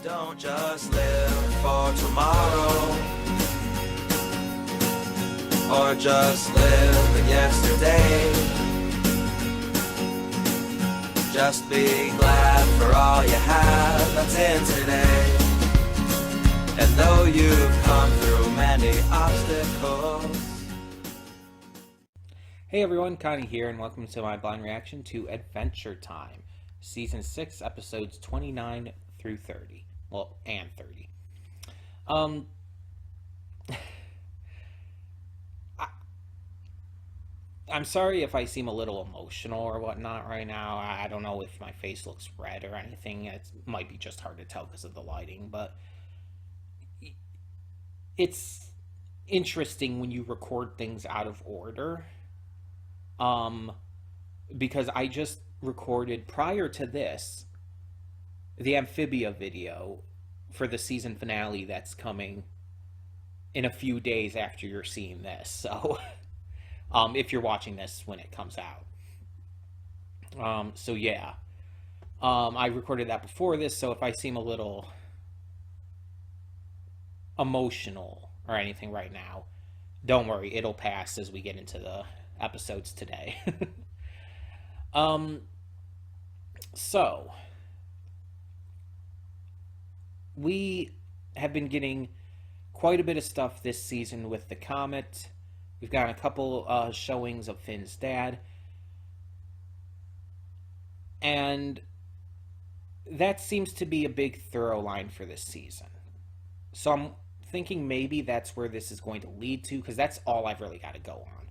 Don't just live for tomorrow, or just live in yesterday. Just be glad for all you have that's in today. And though you've come through many obstacles. Hey everyone, Connie here, and welcome to my blind reaction to Adventure Time, Season 6, Episodes 29 through 30. Well, and 30. I'm sorry if I seem a little emotional or whatnot right now. I don't know if my face looks red or anything. It might be just hard to tell because of the lighting, but it's interesting when you record things out of order. Because I just recorded, prior to this, the Amphibia video for the season finale that's coming in a few days after you're seeing this. So, if you're watching this when it comes out. So yeah. I recorded that before this, so if I seem a little emotional or anything right now, don't worry, it'll pass as we get into the episodes today. So we have been getting quite a bit of stuff this season with the Comet. We've got a couple showings of Finn's dad, and that seems to be a big thorough line for this season. So I'm thinking maybe that's where this is going to lead to, because that's all I've really got to go on.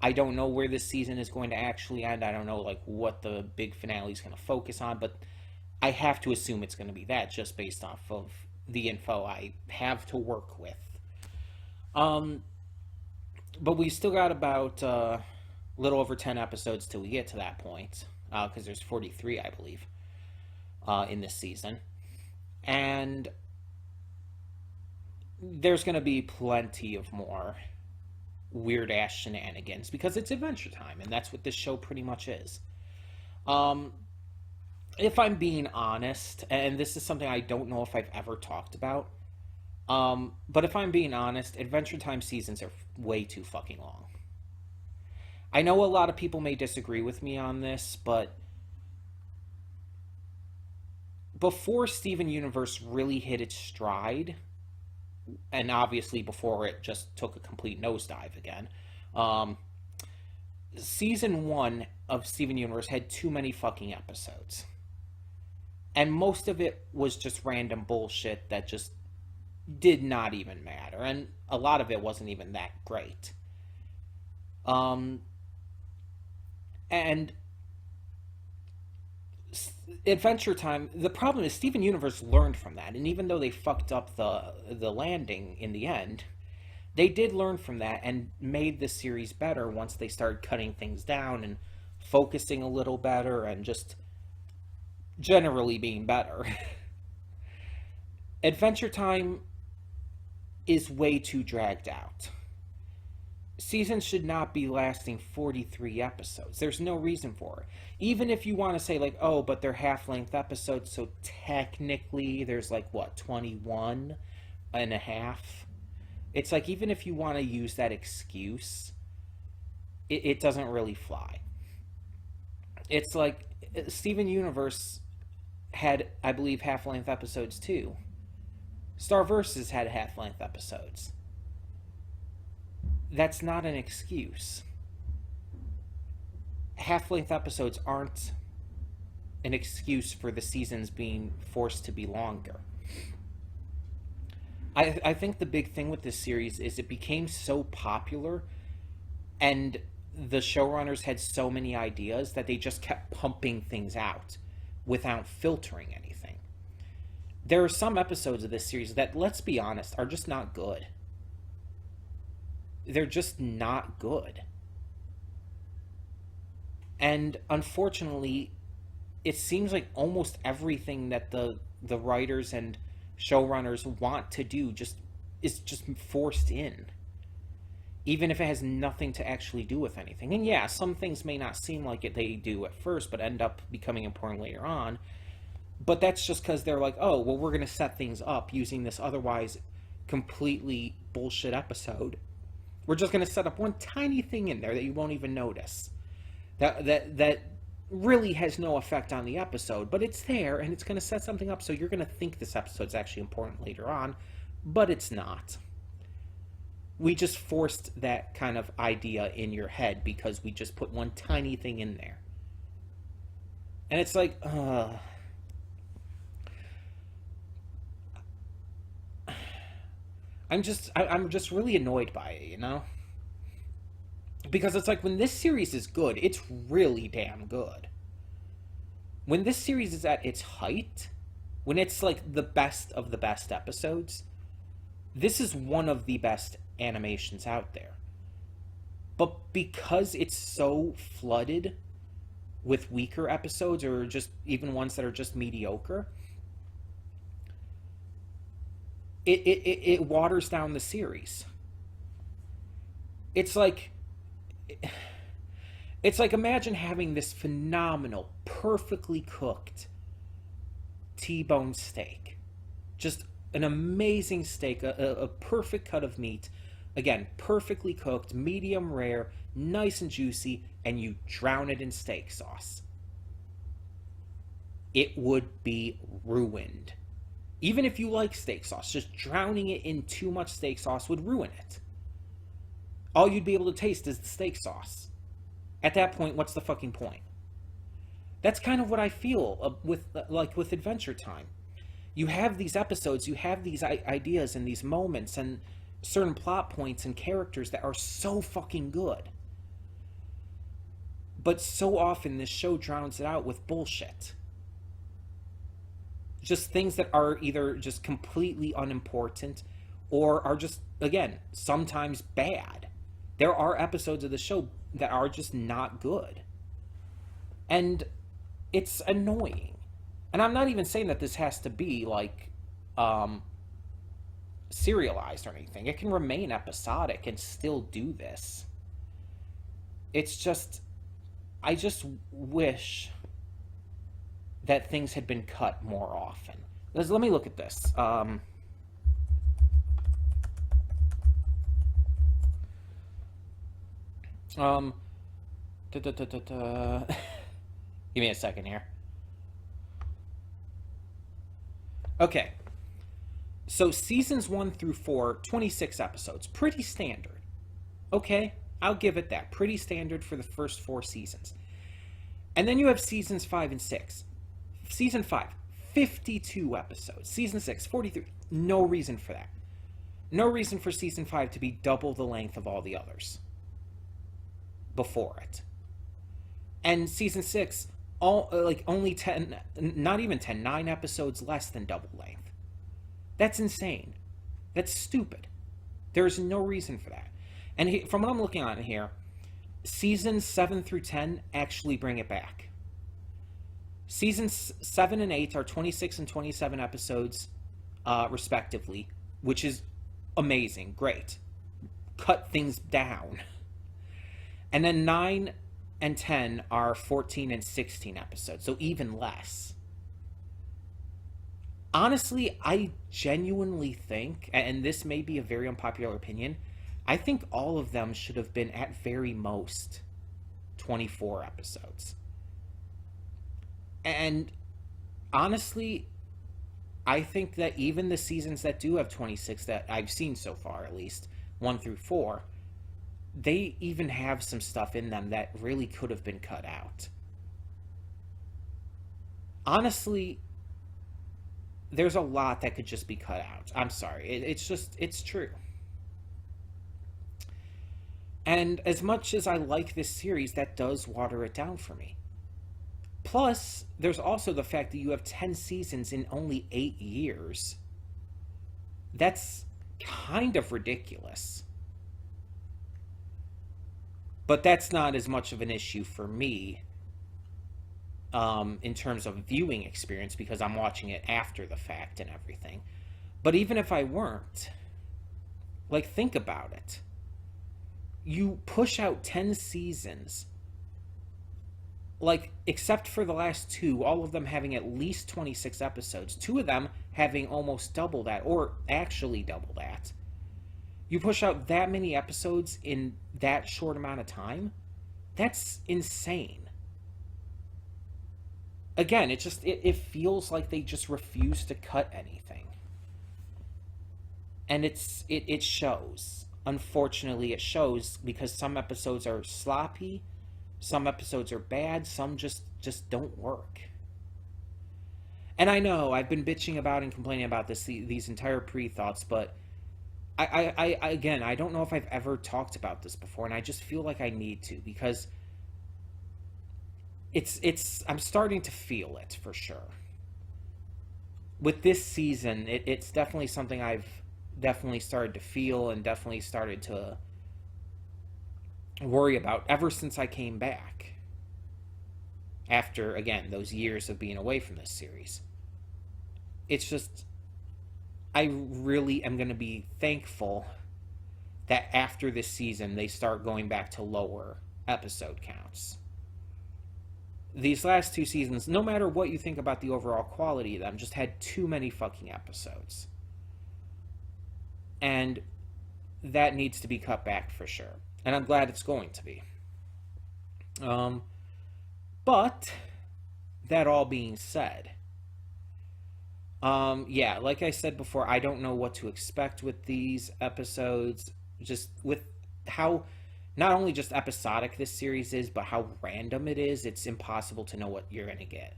I don't know where this season is going to actually end. I don't know like what the big finale is going to focus on, but I have to assume it's going to be that just based off of the info I have to work with. But we still got about a little over 10 episodes till we get to that point, because there's 43, I believe, in this season. And there's going to be plenty of more weird-ass shenanigans, because it's Adventure Time, and that's what this show pretty much is. If I'm being honest, and this is something I don't know if I've ever talked about, but if I'm being honest, Adventure Time seasons are way too fucking long. I know a lot of people may disagree with me on this, but before Steven Universe really hit its stride, and obviously before it just took a complete nosedive again, Season 1 of Steven Universe had too many fucking episodes. And most of it was just random bullshit that just did not even matter. And a lot of it wasn't even that great. And Adventure Time, the problem is Steven Universe learned from that, and even though they fucked up the landing in the end, they did learn from that and made the series better once they started cutting things down and focusing a little better and just generally being better. Adventure Time is way too dragged out. Seasons should not be lasting 43 episodes. There's no reason for it. Even if you want to say, like, oh, but they're half-length episodes, so technically there's, like, what, 21 and a half? It's like, even if you want to use that excuse, it doesn't really fly. It's like, Steven Universe had, I believe, half-length episodes, too. Starverses had half-length episodes. That's not an excuse. Half-length episodes aren't an excuse for the seasons being forced to be longer. I think the big thing with this series is it became so popular, and the showrunners had so many ideas that they just kept pumping things out without filtering anything. There are some episodes of this series that, let's be honest, are just not good. They're just not good. And unfortunately, it seems like almost everything that the writers and showrunners want to do is just forced in. Even if it has nothing to actually do with anything. And yeah, some things may not seem like it they do at first, but end up becoming important later on. But that's just because they're like, oh, well, we're going to set things up using this otherwise completely bullshit episode. We're just going to set up one tiny thing in there that you won't even notice. That really has no effect on the episode, but it's there and it's going to set something up, so you're going to think this episode's actually important later on, but it's not. We just forced that kind of idea in your head because we just put one tiny thing in there. And it's like, I'm just really annoyed by it, you know? Because it's like, when this series is good, it's really damn good. When this series is at its height, when it's like the best of the best episodes, this is one of the best animations out there. But because it's so flooded with weaker episodes, or just even ones that are just mediocre, it waters down the series. It's like imagine having this phenomenal, perfectly cooked T-bone steak. Just an amazing steak, a perfect cut of meat. Again, perfectly cooked, medium rare, nice and juicy, and you drown it in steak sauce. It would be ruined. Even if you like steak sauce, just drowning it in too much steak sauce would ruin it. All you'd be able to taste is the steak sauce. At that point, what's the fucking point? That's kind of what I feel with Adventure Time. You have these episodes, you have these ideas and these moments and certain plot points and characters that are so fucking good. But so often this show drowns it out with bullshit. Just things that are either just completely unimportant or are just, again, sometimes bad. There are episodes of the show that are just not good. And it's annoying. And I'm not even saying that this has to be like serialized or anything. It can remain episodic and still do this. It's just, I just wish that things had been cut more often. Let me look at this. Give me a second here. Okay. So seasons 1 through 4, 26 episodes. Pretty standard. Okay, I'll give it that. Pretty standard for the first 4 seasons. And then you have seasons 5 and 6. Season 5, 52 episodes. Season 6, 43. No reason for that. No reason for season 5 to be double the length of all the others before it. And season 6, only 10, not even 10, 9 episodes less than double length. That's insane. That's stupid. There's no reason for that. And from what I'm looking at here, seasons 7 through 10 actually bring it back. Seasons 7 and 8 are 26 and 27 episodes, respectively, which is amazing. Great. Cut things down. And then 9 and 10 are 14 and 16 episodes, so even less. Honestly, I genuinely think, and this may be a very unpopular opinion, I think all of them should have been at very most 24 episodes. And honestly, I think that even the seasons that do have 26, that I've seen so far at least, 1 through 4, they even have some stuff in them that really could have been cut out. Honestly, there's a lot that could just be cut out. I'm sorry. It's true. And as much as I like this series, that does water it down for me. Plus, there's also the fact that you have 10 seasons in only 8 years. That's kind of ridiculous. But that's not as much of an issue for me in terms of viewing experience, because I'm watching it after the fact and everything. But even if I weren't, like, think about it. You push out 10 seasons like, except for the last two, all of them having at least 26 episodes, two of them having almost double that, or actually double that. You push out that many episodes in that short amount of time? That's insane. Again, it feels like they just refuse to cut anything. And it shows. Unfortunately, it shows because some episodes are sloppy, some episodes are bad, some just don't work. And I know I've been bitching about and complaining about these entire pre-thoughts, but I again, I don't know if I've ever talked about this before, and I just feel like I need to, because I'm starting to feel it for sure. With this season, it's definitely something I've definitely started to feel and definitely started to worry about ever since I came back. After, again, those years of being away from this series. It's just, I really am going to be thankful that after this season, they start going back to lower episode counts. These last two seasons, no matter what you think about the overall quality of them, just had too many fucking episodes. And that needs to be cut back for sure. And I'm glad it's going to be. But, that all being said, yeah, like I said before, I don't know what to expect with these episodes, just with how, not only just episodic this series is, but how random it is. It's impossible to know what you're going to get.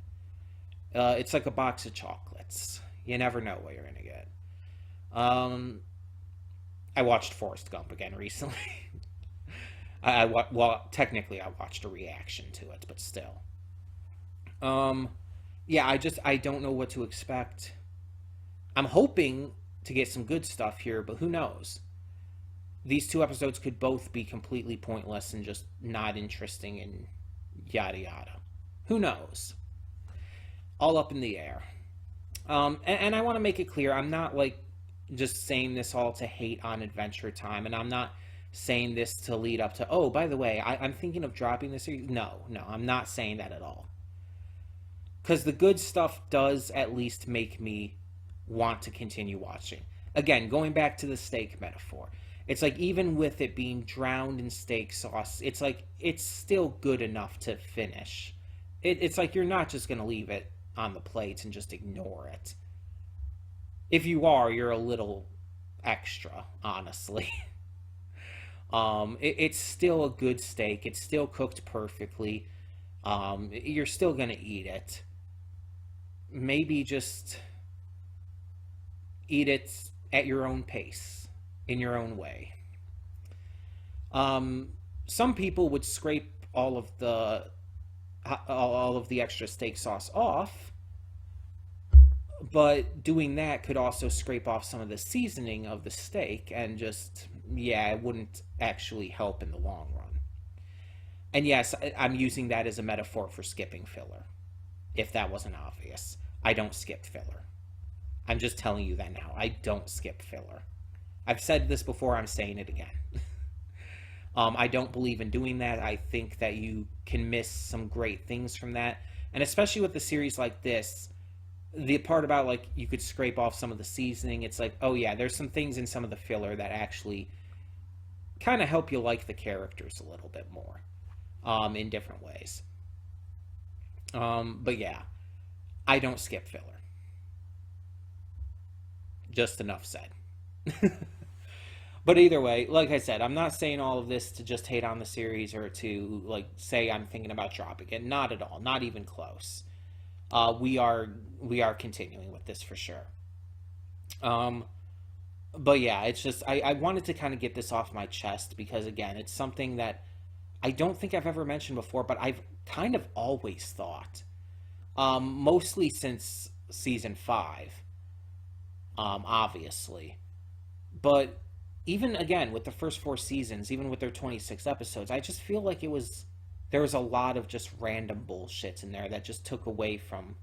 It's like a box of chocolates. You never know what you're going to get. I watched Forrest Gump again recently. Well, technically I watched a reaction to it, but still. Yeah, I don't know what to expect. I'm hoping to get some good stuff here, but who knows? These two episodes could both be completely pointless and just not interesting and yada yada. Who knows? All up in the air. And I want to make it clear, I'm not like just saying this all to hate on Adventure Time, and I'm not saying this to lead up to, oh, by the way, I'm thinking of dropping this series. No, I'm not saying that at all. Because the good stuff does at least make me want to continue watching. Again, going back to the steak metaphor, it's like even with it being drowned in steak sauce, it's like it's still good enough to finish. It's like you're not just going to leave it on the plate and just ignore it. If you are, you're a little extra, honestly. It's still a good steak. It's still cooked perfectly. You're still going to eat it. Maybe just eat it at your own pace, in your own way. Some people would scrape all of the extra steak sauce off, but doing that could also scrape off some of the seasoning of the steak, and just, yeah, it wouldn't actually help in the long run. And yes, I'm using that as a metaphor for skipping filler. If that wasn't obvious. I don't skip filler. I'm just telling you that now. I don't skip filler. I've said this before, I'm saying it again. I don't believe in doing that. I think that you can miss some great things from that. And especially with a series like this, the part about, like, you could scrape off some of the seasoning, it's like, oh yeah, there's some things in some of the filler that actually kind of help you like the characters a little bit more, in different ways. But yeah, I don't skip filler. Just enough said. But either way, like I said, I'm not saying all of this to just hate on the series or to, like, say I'm thinking about dropping it. Not at all. Not even close. We are continuing with this for sure. But yeah, it's just, I wanted to kind of get this off my chest because, again, it's something that I don't think I've ever mentioned before, but I've kind of always thought, mostly since season 5, obviously, but even, again, with the first 4 seasons, even with their 26 episodes, I just feel like there was a lot of just random bullshit in there that just took away from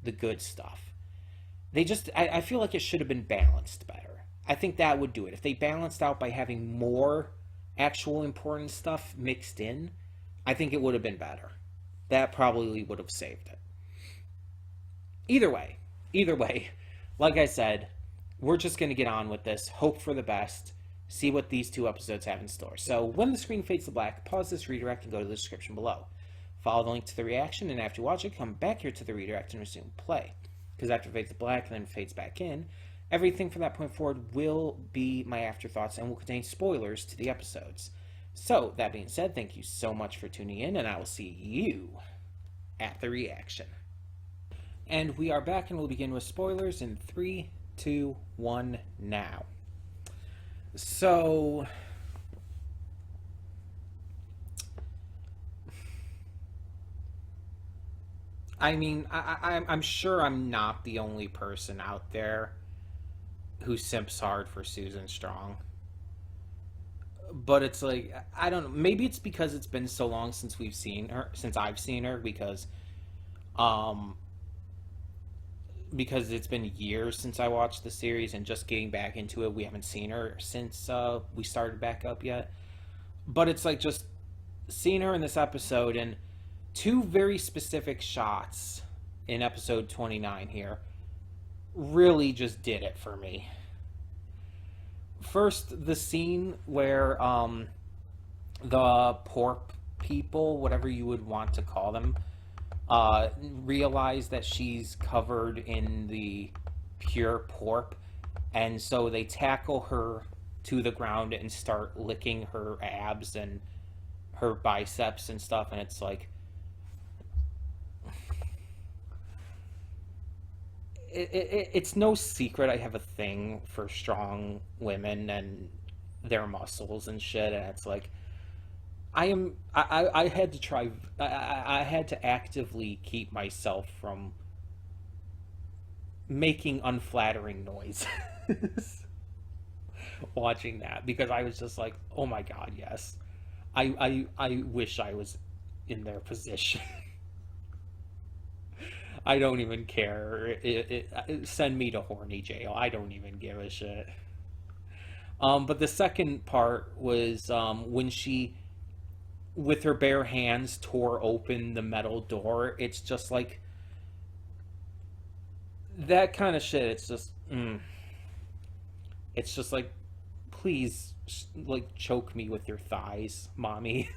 the good stuff. I feel like it should have been balanced better. I think that would do it. If they balanced out by having more actual important stuff mixed in, I think it would have been better. That probably would have saved it. Either way, like I said, we're just going to get on with this, hope for the best, see what these 2 episodes have in store. So when the screen fades to black, pause this redirect and go to the description below. Follow the link to the reaction, and after you watch it, come back here to the redirect and resume play. Because after it fades to black and then fades back in, everything from that point forward will be my afterthoughts and will contain spoilers to the episodes. So, that being said, thank you so much for tuning in, and I will see you at the reaction. And we are back, and we'll begin with spoilers in 3, 2, 1, now. So, I mean, I'm sure I'm not the only person out there who simps hard for Susan Strong. But it's like, I don't know, maybe it's because it's been so long since I've seen her, because it's been years since I watched the series, and just getting back into it, we haven't seen her since we started back up yet. But it's like, just seeing her in this episode, and 2 very specific shots in episode 29 here really just did it for me. First, the scene where the porp people, whatever you would want to call them, realize that she's covered in the pure porp, and so they tackle her to the ground and start licking her abs and her biceps and stuff, and it's like, it's no secret I have a thing for strong women and their muscles and shit, and it's like, I had to try, I had to actively keep myself from making unflattering noises watching that, because I was just like, oh my god, yes, I wish I was in their position. I don't even care. Send me to horny jail. I don't even give a shit. But the second part was when she, with her bare hands, tore open the metal door. It's just like, that kind of shit. It's just, it's just like, please, like, choke me with your thighs, mommy.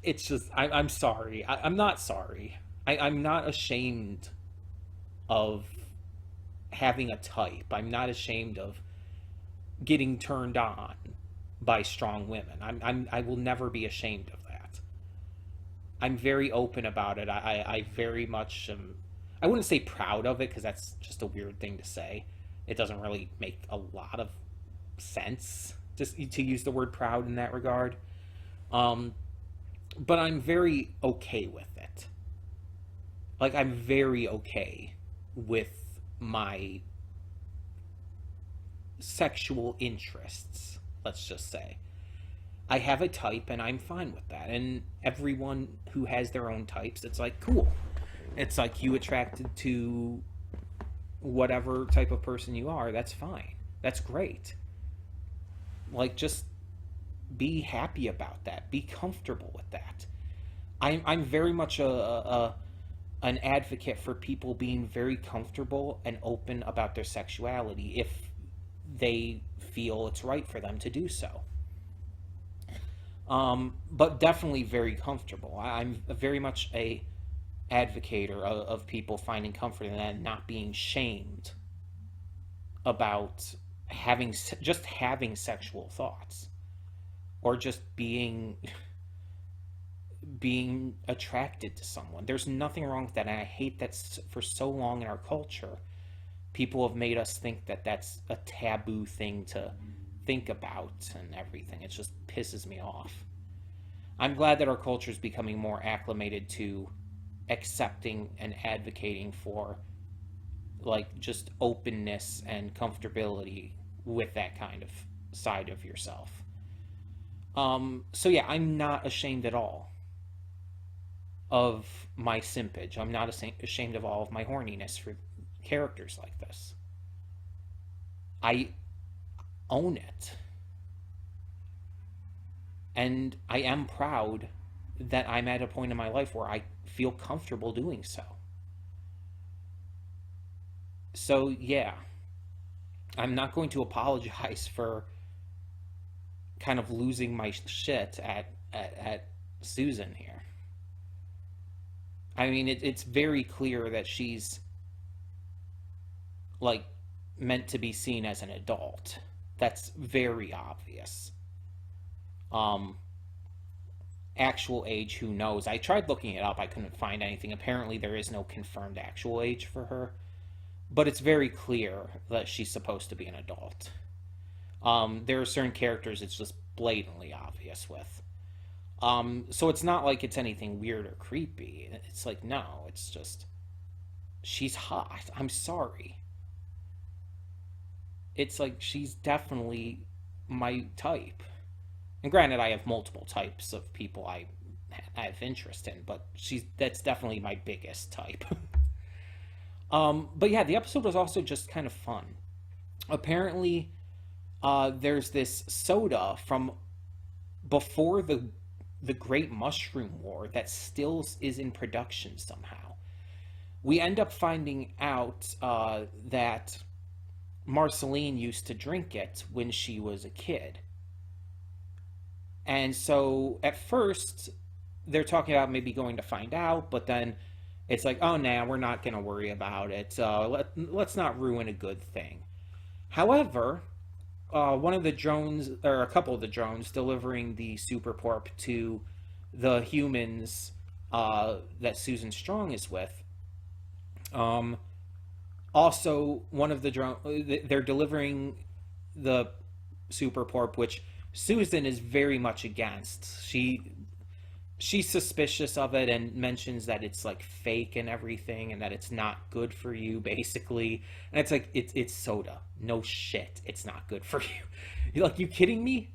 It's just, I'm sorry. I'm not sorry. I'm not ashamed of having a type. I'm not ashamed of getting turned on by strong women. I will never be ashamed of that. I'm very open about it. I very much am, I wouldn't say proud of it, because that's just a weird thing to say. It doesn't really make a lot of sense just to use the word proud in that regard. But I'm very okay with it. Like, I'm very okay with my sexual interests, let's just say. I have a type, and I'm fine with that. And everyone who has their own types, it's like, cool. It's like, you attracted to whatever type of person you are, that's fine. That's great. Like, just be happy about that. Be comfortable with that. I'm very much an advocate for people being very comfortable and open about their sexuality if they feel it's right for them to do so. But definitely very comfortable. I'm very much a advocator of people finding comfort in that and not being shamed about having sexual thoughts, or just being attracted to someone. There's nothing wrong with that, and I hate that for so long in our culture, people have made us think that that's a taboo thing to think about and everything. It just pisses me off. I'm glad that our culture is becoming more acclimated to accepting and advocating for, like, just openness and comfortability with that kind of side of yourself. So yeah, I'm not ashamed at all of my simpage. I'm not ashamed of all of my horniness for characters like this. I own it. And I am proud that I'm at a point in my life where I feel comfortable doing so. So, yeah, I'm not going to apologize for kind of losing my shit at Susan here. I mean, it's very clear that she's, like, meant to be seen as an adult. That's very obvious. Actual age, who knows? I tried looking it up. I couldn't find anything. Apparently, there is no confirmed actual age for her. But it's very clear that she's supposed to be an adult. There are certain characters it's just blatantly obvious with. So it's not like it's anything weird or creepy. It's like, no, it's just, she's hot. I'm sorry. It's like, she's definitely my type. And granted, I have multiple types of people I have interest in, but that's definitely my biggest type. But yeah, the episode was also just kind of fun. Apparently, there's this soda from before the Great Mushroom War that still is in production somehow. We end up finding out that Marceline used to drink it when she was a kid. And so at first, they're talking about maybe going to find out, but then it's like, oh, nah, we're not going to worry about it. Let's not ruin a good thing. However, one of the drones, or a couple of the drones, delivering the Superporp to the humans that Susan Strong is with, also, one of the drones, they're delivering the Superporp, which Susan is very much against. She's suspicious of it and mentions that it's like fake and everything, and that it's not good for you, basically. And it's like, it's soda. No shit, it's not good for you. You're like, you kidding me?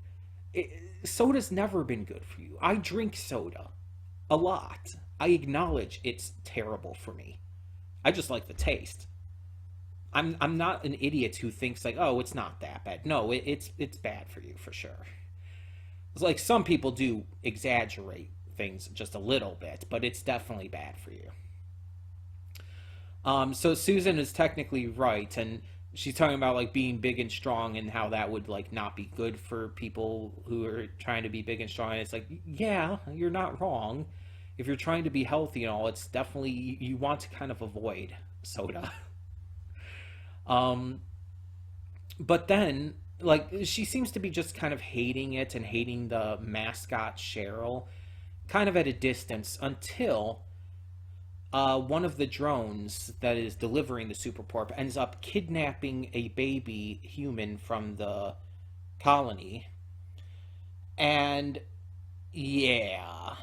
Soda's never been good for you. I drink soda a lot. I acknowledge it's terrible for me. I just like the taste. I'm not an idiot who thinks like, oh, it's not that bad. No, it's bad for you for sure. It's like some people do exaggerate things just a little bit, but it's definitely bad for you. So Susan is technically right, and she's talking about like being big and strong and how that would like not be good for people who are trying to be big and strong. And it's like, yeah, you're not wrong. If you're trying to be healthy and all, it's definitely, you want to kind of avoid soda. But then, like, she seems to be just kind of hating it and hating the mascot Cheryl, kind of at a distance, until one of the drones that is delivering the Superporp ends up kidnapping a baby human from the colony. And yeah,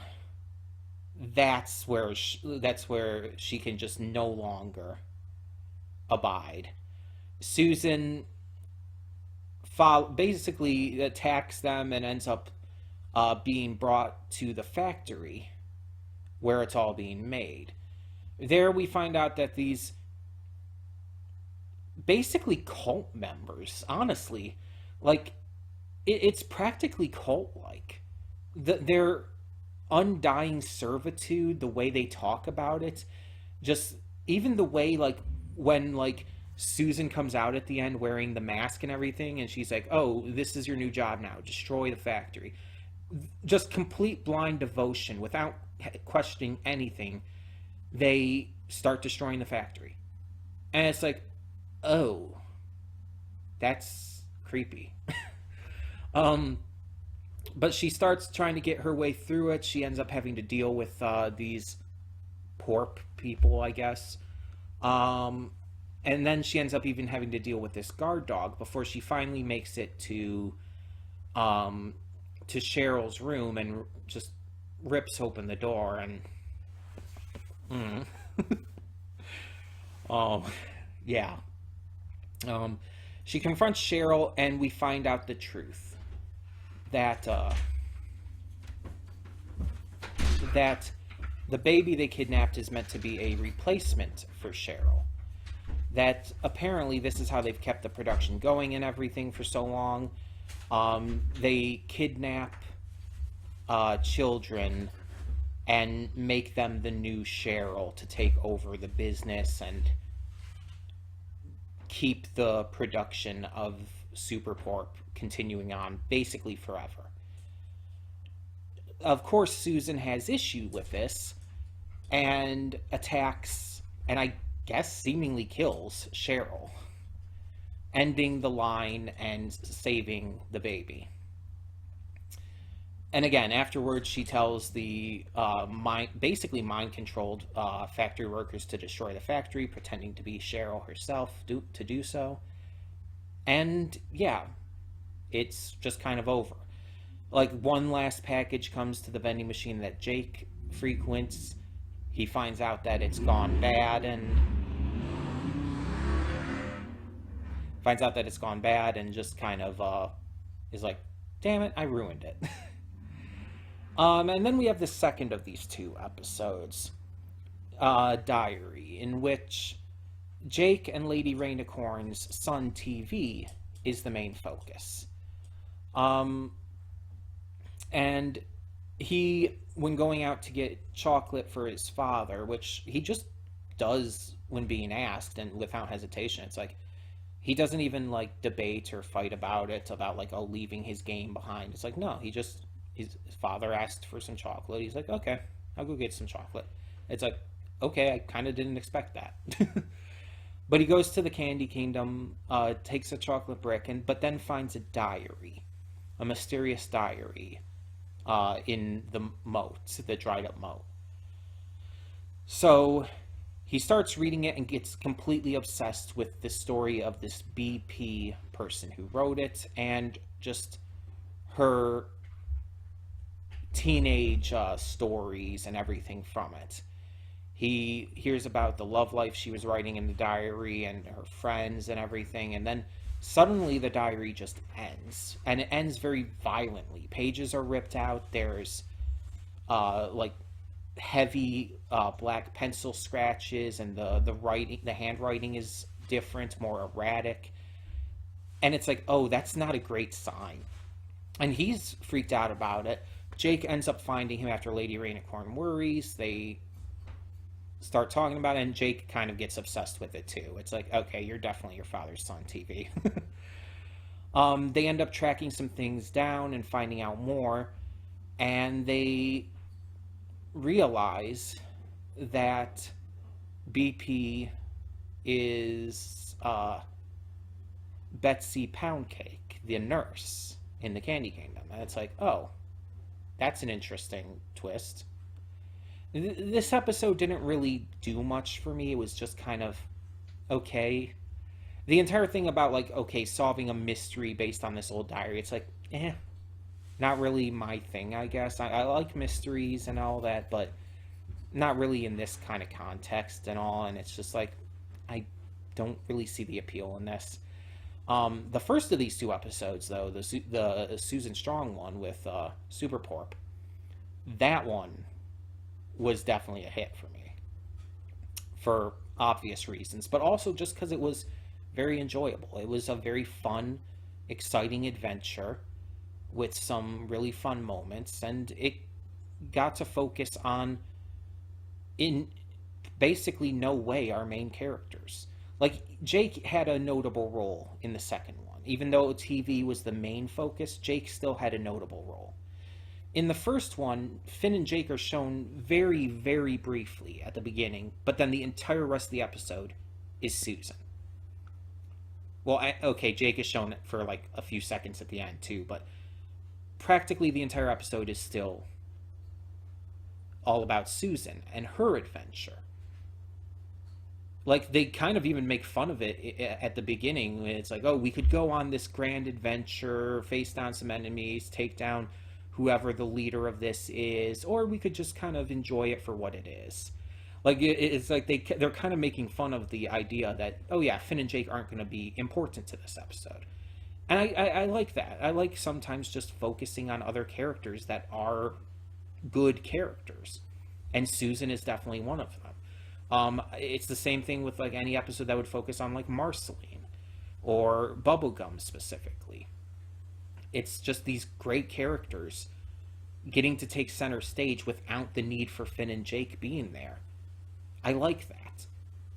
that's where she can just no longer abide. Susan basically attacks them and ends up being brought to the factory where it's all being made. There we find out that these basically cult members, honestly, like, it's practically cult-like. Their undying servitude, the way they talk about it, just even the way, like, when, like, Susan comes out at the end wearing the mask and everything, and she's like, oh, this is your new job now, destroy the factory. Just complete blind devotion without questioning anything. They start destroying the factory. And it's like, oh, that's creepy. But she starts trying to get her way through it. She ends up having to deal with these porp people, I guess. And then she ends up even having to deal with this guard dog before she finally makes it to Cheryl's room and just rips open the door and oh yeah. She confronts Cheryl and we find out the truth that that the baby they kidnapped is meant to be a replacement for Cheryl. That apparently this is how they've kept the production going and everything for so long. They kidnap children and make them the new Cheryl to take over the business and keep the production of Supercorp continuing on basically forever. Of course, Susan has issue with this and attacks, and I guess seemingly kills Cheryl, ending the line and saving the baby. And again, afterwards, she tells the basically mind-controlled factory workers to destroy the factory, pretending to be Cheryl herself to do so. And yeah, it's just kind of over. Like, one last package comes to the vending machine that Jake frequents. He finds out that it's gone bad and just kind of is like, damn it, I ruined it. And then we have the second of these two episodes, Diary, in which Jake and Lady Rainicorn's son TV is the main focus. And he, when going out to get chocolate for his father, which he just does when being asked and without hesitation, it's like, he doesn't even like debate or fight about it, about like, oh, leaving his game behind. It's like, no, his father asked for some chocolate. He's like, okay, I'll go get some chocolate. It's like, okay, I kind of didn't expect that. But he goes to the Candy Kingdom, takes a chocolate brick, but then finds a diary, a mysterious diary, in the moat, the dried up moat. So he starts reading it and gets completely obsessed with the story of this BP person who wrote it, and just her teenage stories and everything from it. He hears about the love life she was writing in the diary and her friends and everything, and then suddenly the diary just ends, and it ends very violently. Pages are ripped out. There's like heavy black pencil scratches, and the handwriting is different, more erratic, and it's like, oh, that's not a great sign. And he's freaked out about it. Jake ends up finding him after Lady Rainicorn worries. They start talking about it, and Jake kind of gets obsessed with it too. It's like, okay, you're definitely your father's son, TV. They end up tracking some things down and finding out more, and they realize that BP is Betsy Poundcake, the nurse in the Candy Kingdom. And it's like, oh, that's an interesting twist. This episode didn't really do much for me. It was just kind of okay. The entire thing about, like, okay, solving a mystery based on this old diary, it's like, not really my thing, I guess. I like mysteries and all that, but not really in this kind of context and all. And it's just like, I don't really see the appeal in this. The first of these two episodes, though, the Susan Strong one with Supercorp, that one was definitely a hit for me, for obvious reasons, but also just because it was very enjoyable. It was a very fun, exciting adventure with some really fun moments, and it got to focus on, in basically no way, our main characters. Like, Jake had a notable role in the second one. Even though TV was the main focus, Jake still had a notable role. In the first one, Finn and Jake are shown very, very briefly at the beginning, but then the entire rest of the episode is Susan. Well, okay, Jake is shown for like a few seconds at the end too, but practically the entire episode is still all about Susan and her adventure. Like, they kind of even make fun of it at the beginning. It's like, oh, we could go on this grand adventure, face down some enemies, take down whoever the leader of this is, or we could just kind of enjoy it for what it is. Like, it's like they're kind of making fun of the idea that, oh yeah, Finn and Jake aren't going to be important to this episode. And I like that. I like sometimes just focusing on other characters that are good characters. And Susan is definitely one of them. It's the same thing with like any episode that would focus on like Marceline or Bubblegum specifically. It's just these great characters getting to take center stage without the need for Finn and Jake being there. I like that.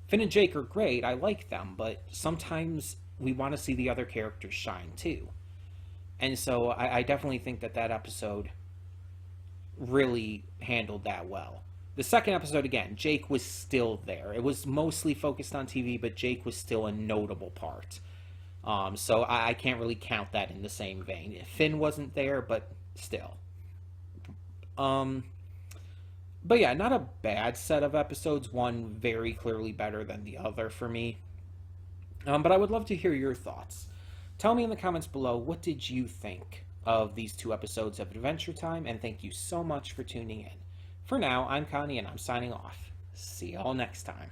Finn and Jake are great, I like them, but sometimes we want to see the other characters shine too. And so I definitely think that episode really handled that well. The second episode, again, Jake was still there. It was mostly focused on TV, but Jake was still a notable part. So I can't really count that in the same vein. Finn wasn't there, but still. But yeah, not a bad set of episodes. One very clearly better than the other for me. But I would love to hear your thoughts. Tell me in the comments below, what did you think of these 2 episodes of Adventure Time? And thank you so much for tuning in. For now, I'm Connie and I'm signing off. See y'all next time.